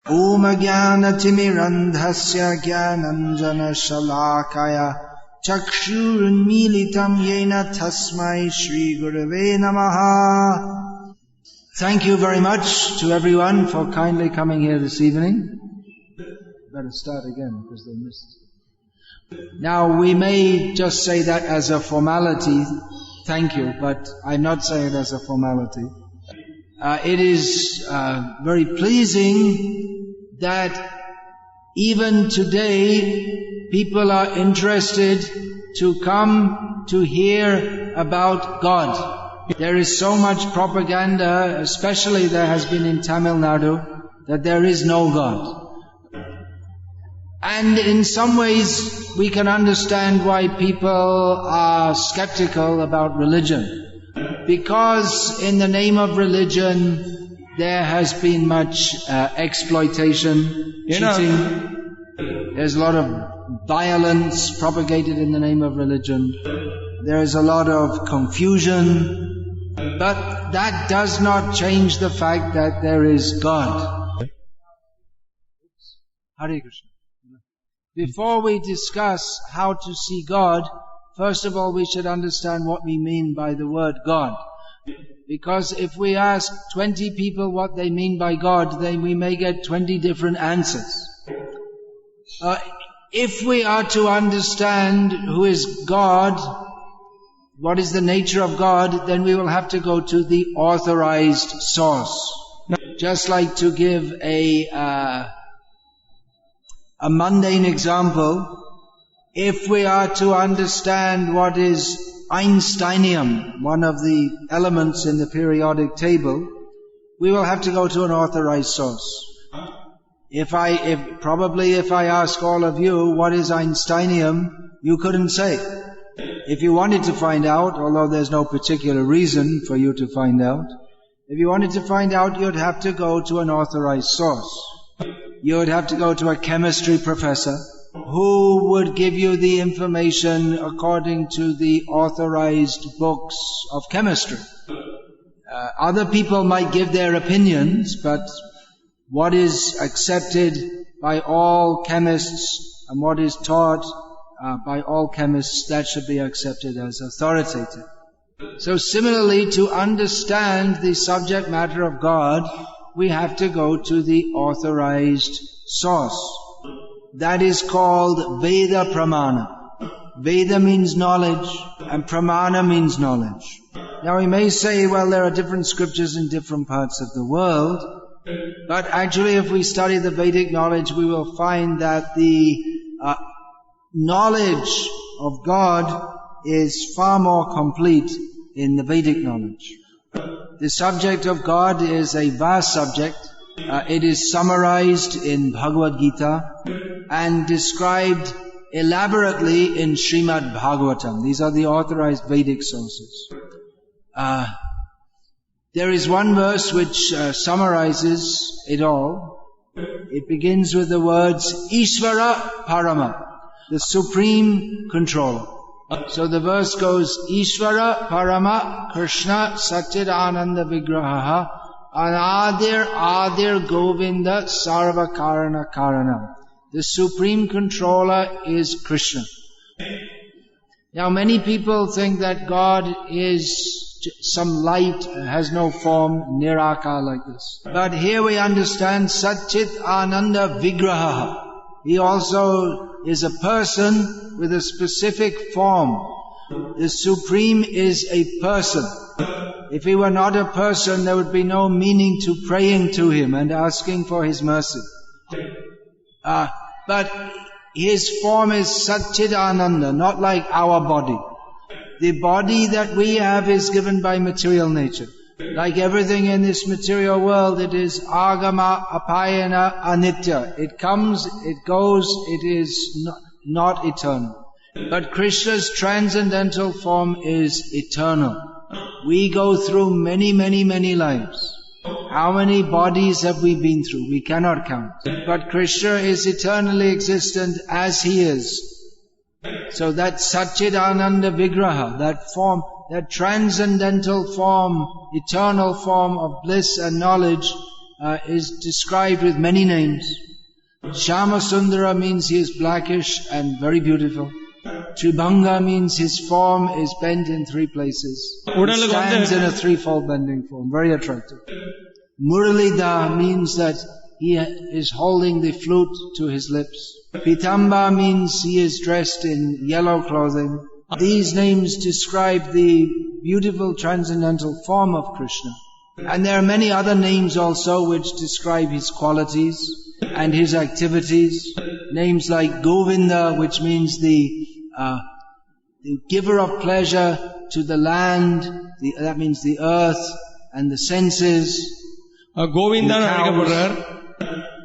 Om Jnanatimirandhasya Jnananjana Shalakaya Chakshurunmilitam Yena Tasmai Shri Gurave Namaha. Thank you very much to everyone for kindly coming here this evening. Better start again because they missed. Now we may just say that as a formality, thank you, but I'm not saying it as a formality. It is very pleasing that even today people are interested to come to hear about God. There is so much propaganda, especially there has been in Tamil Nadu, that there is no God. And in some ways we can understand why people are skeptical about religion. Because in the name of religion there has been much exploitation, cheating. There's a lot of violence propagated in the name of religion. There is a lot of confusion. But that does not change the fact that there is God. Hare Krishna. Before we discuss how to see God, first of all we should understand what we mean by the word God. Because if we ask 20 people what they mean by God, then we may get 20 different answers. If we are to understand who is God, what is the nature of God, then we will have to go to the authorized source. Just like to give a mundane example, if we are to understand what is Einsteinium, one of the elements in the periodic table, we will have to go to an authorized source. If I ask all of you what is Einsteinium, you couldn't say. If you wanted to find out, although there's no particular reason for you to find out, if you wanted to find out, you'd have to go to an authorized source. You would have to go to a chemistry professor who would give you the information according to the authorized books of chemistry. Other people might give their opinions, but what is accepted by all chemists and what is taught by all chemists, that should be accepted as authoritative. So similarly, to understand the subject matter of God, we have to go to the authorized source. That is called Veda Pramana. Veda means knowledge and Pramana means knowledge. Now we may say, well, there are different scriptures in different parts of the world, but actually if we study the Vedic knowledge, we will find that the knowledge of God is far more complete in the Vedic knowledge. The subject of God is a vast subject. It is summarized in Bhagavad Gita and described elaborately in Srimad Bhagavatam. These are the authorized Vedic sources. There is one verse which summarizes it all. It begins with the words Ishvara Parama, the Supreme Controller. So the verse goes, Ishvara Parama Krishna Satchidananda Vigraha Adir Govinda Sarva Karana Karanam. The Supreme Controller is Krishna. Now many people think that God is some light, has no form, niraka like this. But here we understand Satchit Ananda Vigraha. He also is a person with a specific form. The Supreme is a person. If he were not a person, there would be no meaning to praying to him and asking for his mercy. But his form is Satchidananda, not like our body. The body that we have is given by material nature. Like everything in this material world, it is agama, apayana, anitya. It comes, it goes, it is not eternal. But Krishna's transcendental form is eternal. We go through many, many, many lives. How many bodies have we been through? We cannot count. But Krishna is eternally existent as he is. So that Satchidananda Vigraha, that form, that transcendental form, eternal form of bliss and knowledge is described with many names. Shama Sundara means he is blackish and very beautiful. Tribhanga means his form is bent in 3 places. He stands in a 3-fold bending form, very attractive. Muralidha means that he is holding the flute to his lips. Pitamba means he is dressed in yellow clothing. These names describe the beautiful transcendental form of Krishna. And there are many other names also which describe his qualities and his activities. Names like Govinda, which means the giver of pleasure to the land, that means the earth and the senses.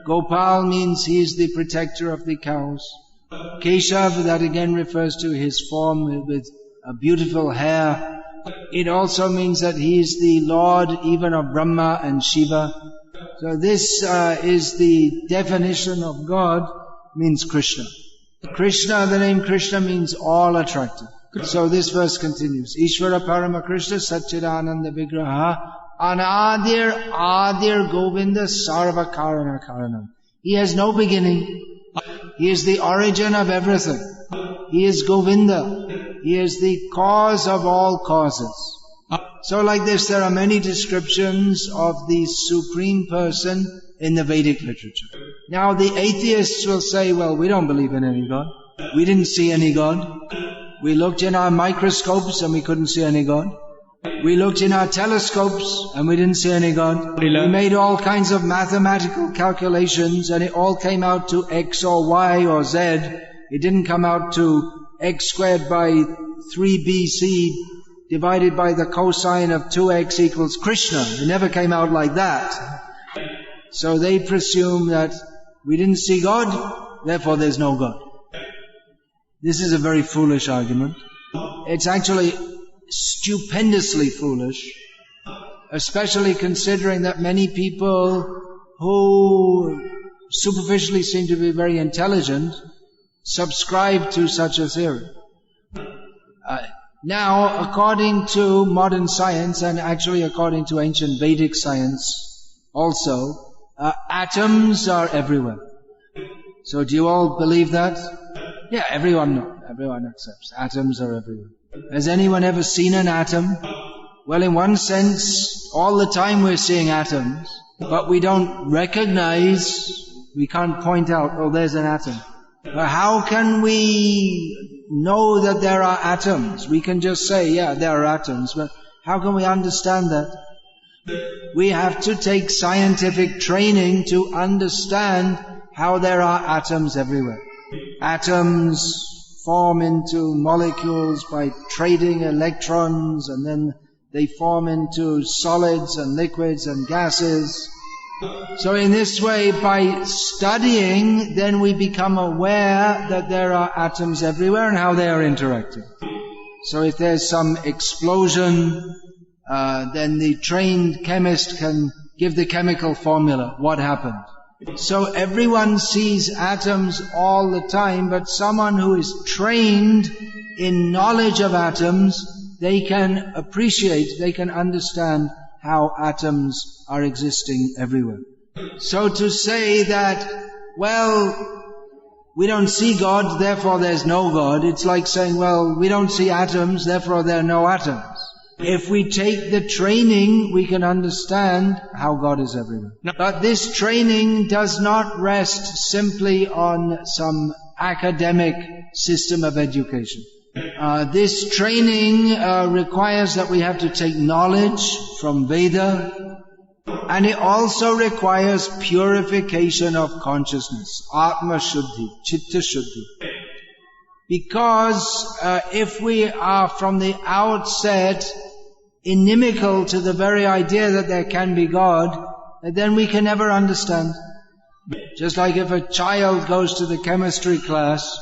Gopal means he is the protector of the cows. Keshav, that again refers to his form with a beautiful hair. It also means that he is the Lord even of Brahma and Shiva. So this is the definition of God, means Krishna. Krishna, the name Krishna means all attractive. So this verse continues. Ishvara Parama Krishna Satchidananda Vigraha Anadir Adir Govinda Sarva Karana Karanam. He has no beginning. He is the origin of everything. He is Govinda. He is the cause of all causes. So like this, there are many descriptions of the Supreme Person in the Vedic literature. Now the atheists will say, well, we don't believe in any God. We didn't see any God. We looked in our microscopes and we couldn't see any God. We looked in our telescopes and we didn't see any God. We made all kinds of mathematical calculations and it all came out to X or Y or Z. It didn't come out to X squared by 3bc divided by the cosine of 2x equals Krishna. It never came out like that. So they presume that we didn't see God, therefore there's no God. This is a very foolish argument. It's actually stupendously foolish, especially considering that many people who superficially seem to be very intelligent subscribe to such a theory. Now, according to modern science, and actually according to ancient Vedic science also, atoms are everywhere. So do you all believe that? Yeah, everyone accepts. Atoms are everywhere. Has anyone ever seen an atom? Well, in one sense, all the time we're seeing atoms, but we don't recognize, we can't point out, oh, there's an atom. But how can we know that there are atoms? We can just say, yeah, there are atoms, but how can we understand that? We have to take scientific training to understand how there are atoms everywhere. Atoms form into molecules by trading electrons, and then they form into solids and liquids and gases. So in this way, by studying, then we become aware that there are atoms everywhere and how they are interacting. So if there's some explosion, then the trained chemist can give the chemical formula, what happened. So everyone sees atoms all the time, but someone who is trained in knowledge of atoms, they can appreciate, they can understand how atoms are existing everywhere. So to say that, well, we don't see God, therefore there's no God, it's like saying, well, we don't see atoms, therefore there are no atoms. If we take the training, we can understand how God is everywhere. But this training does not rest simply on some academic system of education. This training requires that we have to take knowledge from Veda, and it also requires purification of consciousness, Atma Shuddhi, Chitta Shuddhi. Because if we are from the outset inimical to the very idea that there can be God, then we can never understand. Just like if a child goes to the chemistry class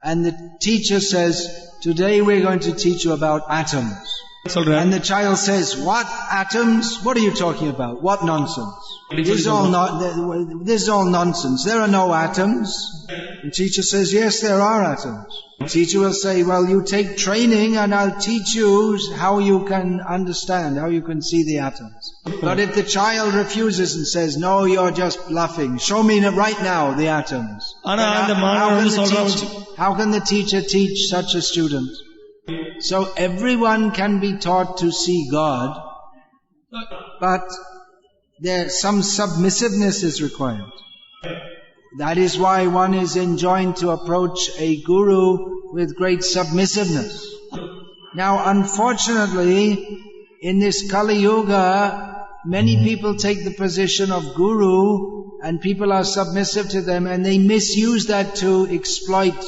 and the teacher says, today we're going to teach you about atoms. And the child says, what atoms? What are you talking about? What nonsense? This is all nonsense. There are no atoms. The teacher says, yes, there are atoms. The teacher will say, well, you take training and I'll teach you how you can understand, how you can see the atoms. But if the child refuses and says, no, you're just bluffing, show me right now the atoms. How can the teacher teach such a student? So everyone can be taught to see God, but some submissiveness is required. That is why one is enjoined to approach a guru with great submissiveness. Now, unfortunately, in this Kali Yuga, many people take the position of guru and people are submissive to them and they misuse that to exploit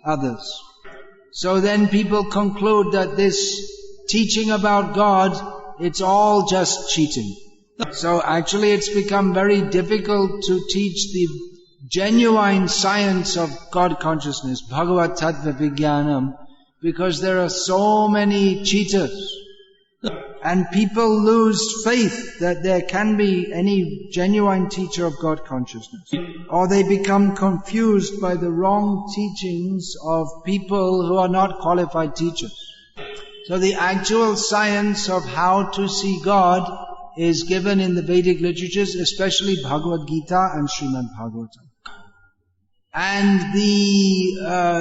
others. So then people conclude that this teaching about God, it's all just cheating. So actually it's become very difficult to teach the genuine science of God consciousness, Bhagavat Tattva Vijnanam, because there are so many cheaters. And people lose faith that there can be any genuine teacher of God consciousness. Or they become confused by the wrong teachings of people who are not qualified teachers. So the actual science of how to see God is given in the Vedic literatures, especially Bhagavad Gita and Srimad Bhagavatam. And the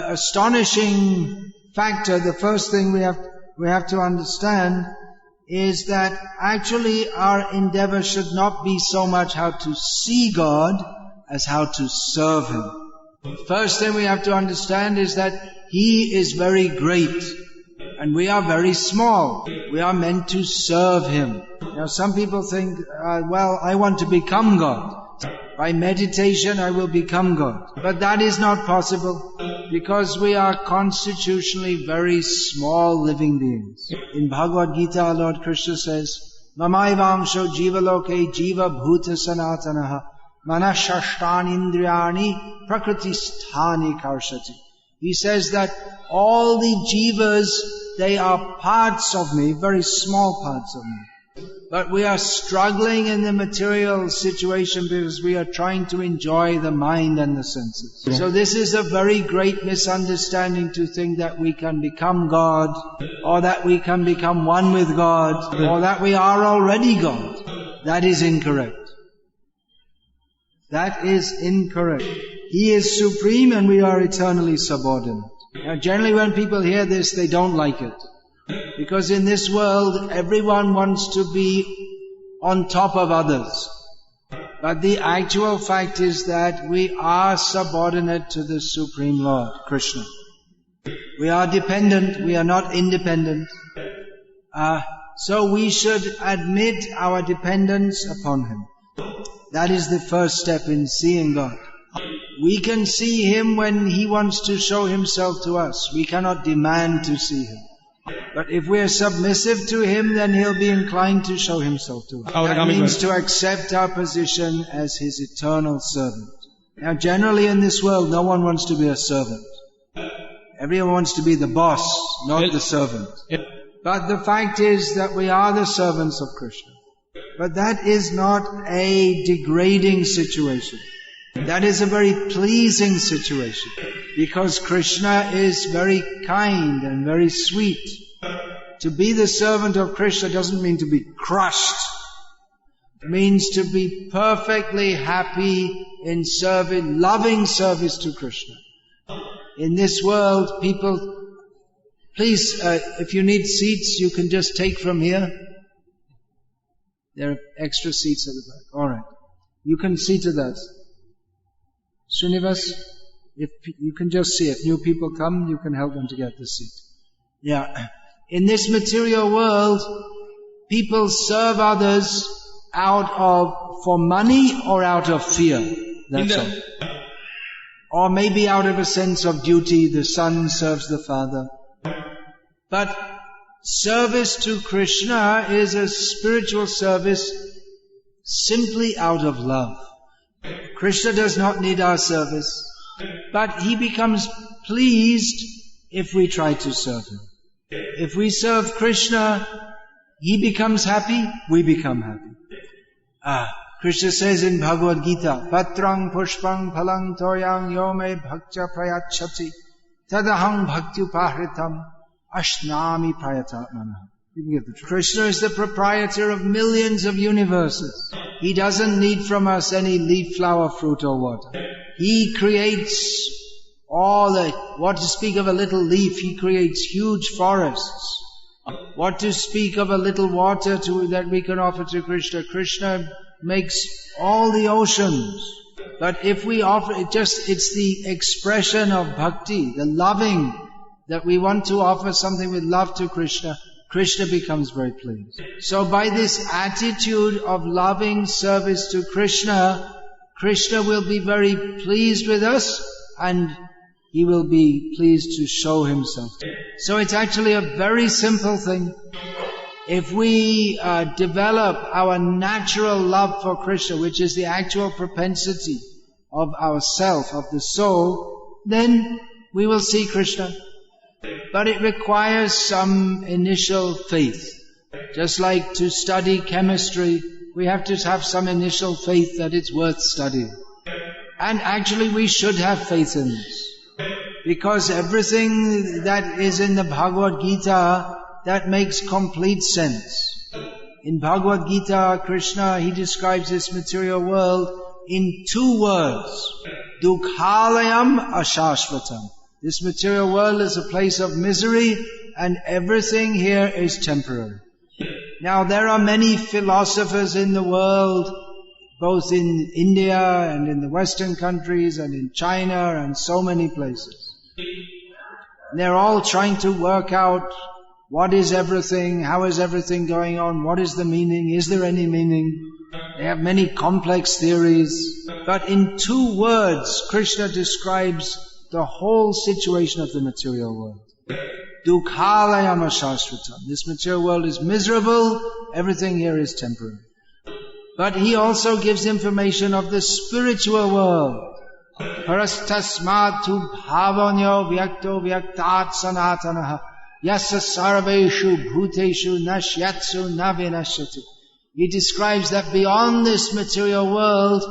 astonishing factor, the first thing we have to understand is that actually our endeavor should not be so much how to see God as how to serve Him. First thing we have to understand is that He is very great and we are very small. We are meant to serve Him. Now some people think, well, I want to become God. By meditation I will become God. But that is not possible because we are constitutionally very small living beings. In Bhagavad Gita, Lord Krishna says, Mamaivangsho jivaloke jiva bhuta sanatanaha manashashtani indriyani prakritisthani karshati. He says that all the jivas, they are parts of me, very small parts of me. But we are struggling in the material situation because we are trying to enjoy the mind and the senses. So this is a very great misunderstanding to think that we can become God, or that we can become one with God, or that we are already God. That is incorrect. That is incorrect. He is supreme and we are eternally subordinate. Now generally when people hear this, they don't like it. Because in this world, everyone wants to be on top of others. But the actual fact is that we are subordinate to the Supreme Lord, Krishna. We are dependent, we are not independent. So we should admit our dependence upon Him. That is the first step in seeing God. We can see Him when He wants to show Himself to us. We cannot demand to see Him. But if we are submissive to Him, then He'll be inclined to show Himself to us. That means to accept our position as His eternal servant. Now generally in this world, no one wants to be a servant. Everyone wants to be the boss, not the servant. But the fact is that we are the servants of Krishna. But that is not a degrading situation. That is a very pleasing situation, because Krishna is very kind and very sweet. To be the servant of Krishna doesn't mean to be crushed. It means to be perfectly happy in serving, loving service to Krishna. In this world, people, please, if you need seats, you can just take from here. There are extra seats at the back. All right. You can see to that. Srinivas, if you can just see, if new people come, you can help them to get the seat. Yeah. In this material world, people serve others for money or out of fear. That's all. Or maybe out of a sense of duty, the son serves the father. But service to Krishna is a spiritual service simply out of love. Krishna does not need our service, but He becomes pleased if we try to serve Him. If we serve Krishna, He becomes happy, we become happy. Krishna says in Bhagavad Gita, Patrang pushpang phalang toyang yome bhaktya prayachati tadahang bhaktyupahritam ashnami prayatatmana. You can get the truth. Krishna is the proprietor of millions of universes. He doesn't need from us any leaf, flower, fruit or water. He creates what to speak of a little leaf, He creates huge forests. What to speak of a little water that we can offer to Krishna. Krishna makes all the oceans. But if we offer it's the expression of bhakti, the loving, that we want to offer something with love to Krishna. Krishna becomes very pleased. So by this attitude of loving service to Krishna, Krishna will be very pleased with us and He will be pleased to show Himself. So it's actually a very simple thing. If we develop our natural love for Krishna, which is the actual propensity of ourself, of the soul, then we will see Krishna. But it requires some initial faith. Just like to study chemistry, we have to have some initial faith that it's worth studying. And actually we should have faith in this. Because everything that is in the Bhagavad Gita, that makes complete sense. In Bhagavad Gita, Krishna, He describes this material world in 2 words. Dukhalayam ashashvatam. This material world is a place of misery and everything here is temporary. Now there are many philosophers in the world, both in India and in the Western countries and in China and so many places. And they're all trying to work out what is everything, how is everything going on, what is the meaning, is there any meaning? They have many complex theories. But in 2 words, Krishna describes the whole situation of the material world. Dukhalayam ashashvatam. This material world is miserable, everything here is temporary. But He also gives information of the spiritual world. Parastasmatu bhavanyo vyakto vyaktat sanatanaha yasa sarveshu bhuteshu nashyatsu navinashyati. He describes that beyond this material world,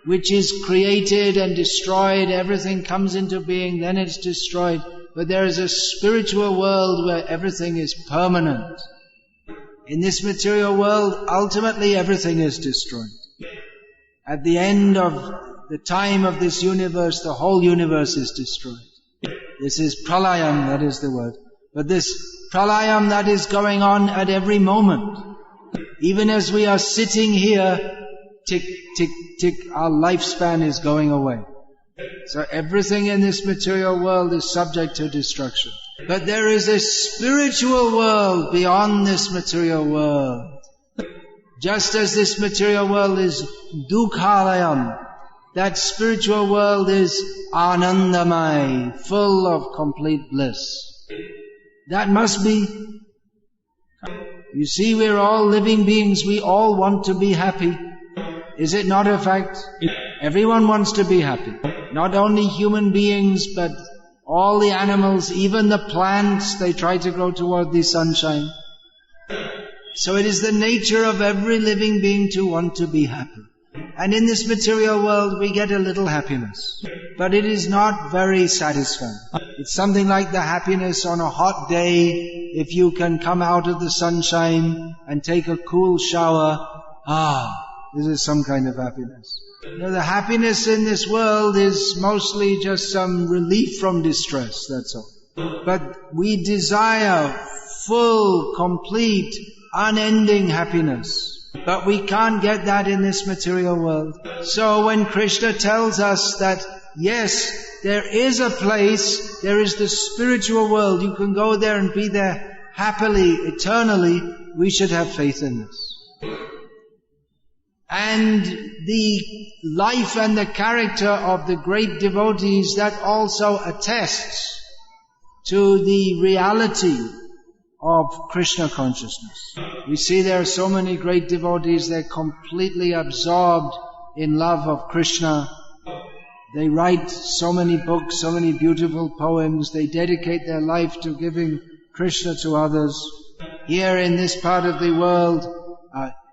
which is created and destroyed, everything comes into being, then it's destroyed. But there is a spiritual world where everything is permanent. In this material world, ultimately everything is destroyed. At the end of the time of this universe, the whole universe is destroyed. This is pralayam, that is the word. But this pralayam that is going on at every moment. Even as we are sitting here, tick, tick, tick, our lifespan is going away. So everything in this material world is subject to destruction. But there is a spiritual world beyond this material world. Just as this material world is dukhalayam, that spiritual world is anandamai, full of complete bliss. That must be. You see, we're all living beings. We all want to be happy. Is it not a fact? Everyone wants to be happy. Not only human beings, but all the animals, even the plants, they try to go toward the sunshine. So it is the nature of every living being to want to be happy. And in this material world, we get a little happiness. But it is not very satisfying. It's something like the happiness on a hot day, if you can come out of the sunshine and take a cool shower. This is some kind of happiness. The happiness in this world is mostly just some relief from distress, that's all. But we desire full, complete, unending happiness. But we can't get that in this material world. So when Krishna tells us that, yes, there is a place, there is the spiritual world, you can go there and be there happily, eternally, we should have faith in this. And the life and the character of the great devotees, that also attests to the reality of Krishna consciousness. We see there are so many great devotees, they're completely absorbed in love of Krishna. They write so many books, so many beautiful poems. They dedicate their life to giving Krishna to others. Here in this part of the world,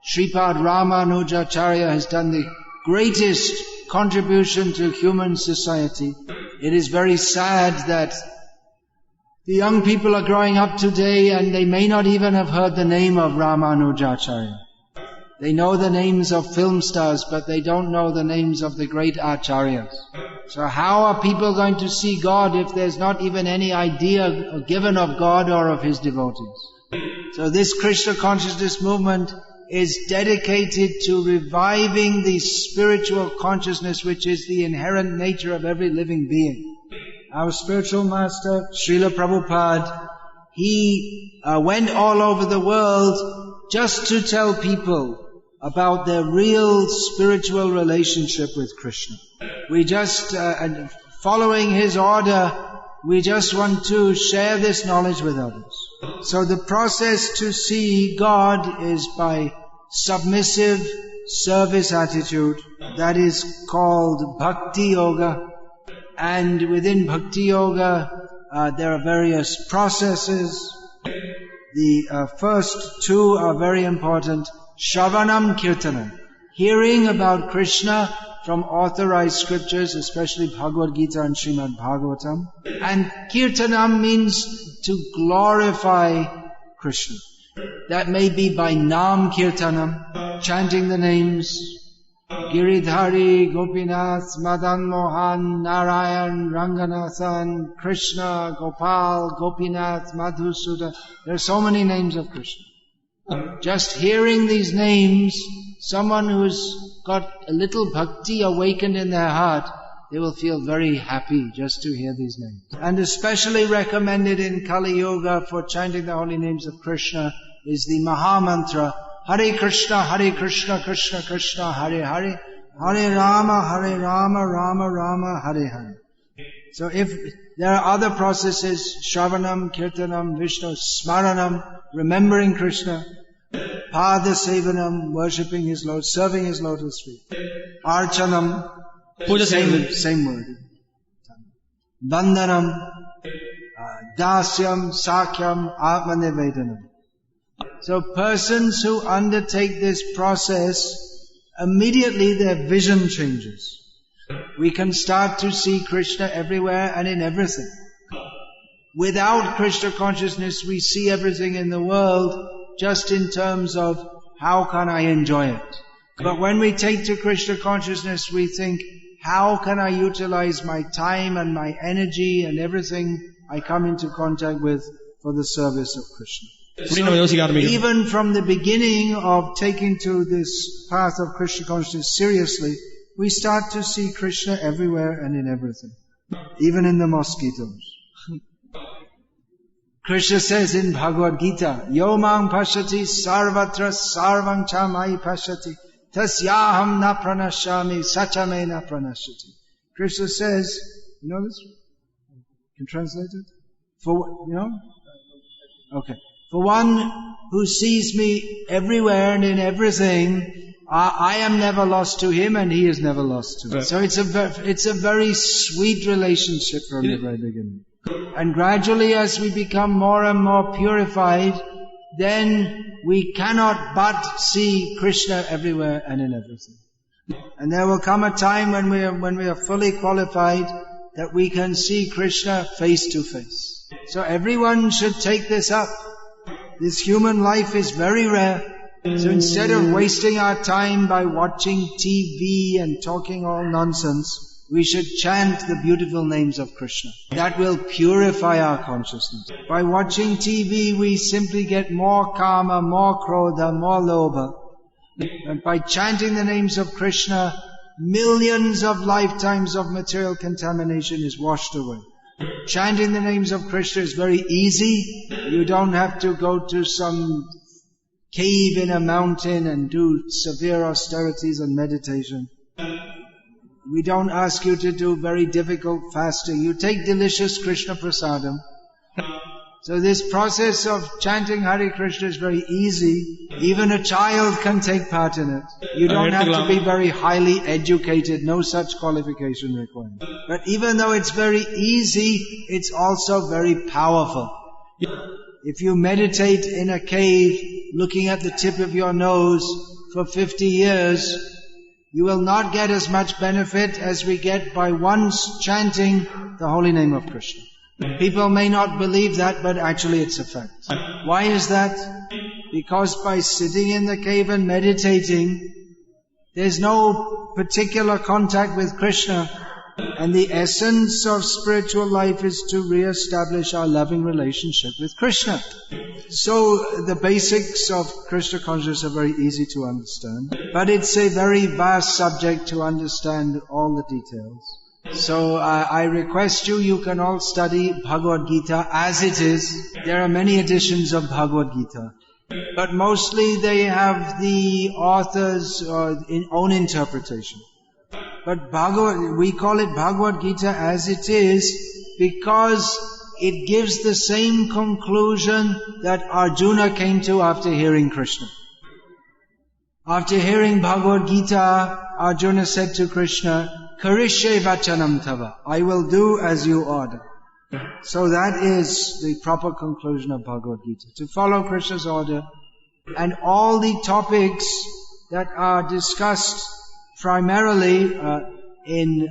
Sripad Ramanujacharya has done the greatest contribution to human society. It is very sad that the young people are growing up today and they may not even have heard the name of Ramanujacharya. They know the names of film stars, but they don't know the names of the great acharyas. So how are people going to see God if there's not even any idea given of God or of His devotees? So this Krishna consciousness movement is dedicated to reviving the spiritual consciousness which is the inherent nature of every living being. Our spiritual master, Srila Prabhupada, he went all over the world just to tell people about their real spiritual relationship with Krishna. We just, following his order, we just want to share this knowledge with others. So the process to see God is by submissive service attitude. That is called Bhakti Yoga. And within Bhakti Yoga, there are various processes. The first two are very important. Shravanam Kirtanam, hearing about Krishna from authorized scriptures, especially Bhagavad Gita and Srimad Bhagavatam. And Kirtanam means to glorify Krishna. That may be by Nam Kirtanam, chanting the names, Giridhari, Gopinath, Madan Mohan, Narayan, Ranganathan, Krishna, Gopal, Gopinath, Madhusudan. There are so many names of Krishna. Just hearing these names, someone who's got a little bhakti awakened in their heart, they will feel very happy just to hear these names. And especially recommended in Kali Yuga for chanting the holy names of Krishna is the Maha Mantra, Hare Krishna, Krishna Krishna, Hare Hare, Hare Rama, Rama Rama, Hare Hare. So if there are other processes, Shravanam, Kirtanam, Vishnu, Smaranam, remembering Krishna, Pada Sevanam, worshipping His lotus, serving His lotus feet, Archanam, same word, Vandanam, Dasyam, Sakyam, Atmanivedanam. So persons who undertake this process, immediately their vision changes. We can start to see Krishna everywhere and in everything. Without Krishna consciousness, we see everything in the world just in terms of how can I enjoy it. But when we take to Krishna consciousness, we think, how can I utilize my time and my energy and everything I come into contact with for the service of Krishna. So even from the beginning of taking to this path of Krishna consciousness seriously, we start to see Krishna everywhere and in everything, even in the mosquitoes. Krishna says in Bhagavad Gita, Yo mang pashyati sarvatra sarvam cha mai pashyati tasyaham na pranashami sachame na pranashyati. Krishna says, you know this? Can translate it? Okay. For one who sees me everywhere and in everything, I am never lost to him and he is never lost to me. So it's a very sweet relationship from the very beginning. And gradually as we become more and more purified, then we cannot but see Krishna everywhere and in everything. And there will come a time when we are fully qualified that we can see Krishna face to face. So everyone should take this up. This human life is very rare. So instead of wasting our time by watching TV and talking all nonsense, we should chant the beautiful names of Krishna. That will purify our consciousness. By watching TV, we simply get more kama, more krodha, more lobha. And by chanting the names of Krishna, millions of lifetimes of material contamination is washed away. Chanting the names of Krishna is very easy. You don't have to go to some cave in a mountain and do severe austerities and meditation. We don't ask you to do very difficult fasting. You take delicious Krishna prasadam. So this process of chanting Hare Krishna is very easy. Even a child can take part in it. You don't have to be very highly educated. No such qualification required. But even though it's very easy, it's also very powerful. If you meditate in a cave, looking at the tip of your nose, for 50 years, you will not get as much benefit as we get by once chanting the holy name of Krishna. People may not believe that, but actually it's a fact. Why is that? Because by sitting in the cave and meditating, there's no particular contact with Krishna. And the essence of spiritual life is to re-establish our loving relationship with Krishna. So the basics of Krishna consciousness are very easy to understand. But it's a very vast subject to understand all the details. So I request you can all study Bhagavad Gita as it is. There are many editions of Bhagavad Gita. But mostly they have the author's own interpretation. But we call it Bhagavad Gita as it is because it gives the same conclusion that Arjuna came to after hearing Krishna. After hearing Bhagavad Gita, Arjuna said to Krishna, Karishye vachanam tava, I will do as you order. So that is the proper conclusion of Bhagavad Gita, to follow Krishna's order. And all the topics that are discussed primarily in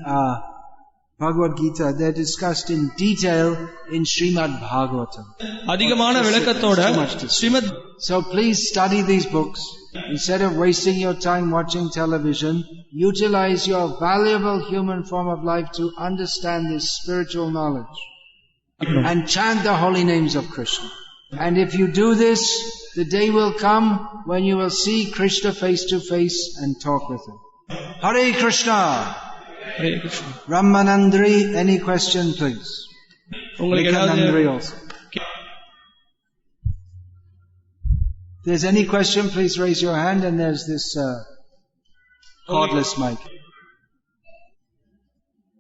Bhagavad Gita, they're discussed in detail in Srimad Bhagavatam. So please study these books. Instead of wasting your time watching television, utilize your valuable human form of life to understand this spiritual knowledge. And chant the holy names of Krishna. And if you do this, the day will come when you will see Krishna face to face and talk with him. Hare Krishna! Hare Krishna. Ramanandri, any question please? Vikanandri also. If there's any question, please raise your hand, and there's this cordless mic.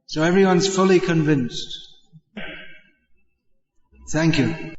So everyone's fully convinced. Thank you.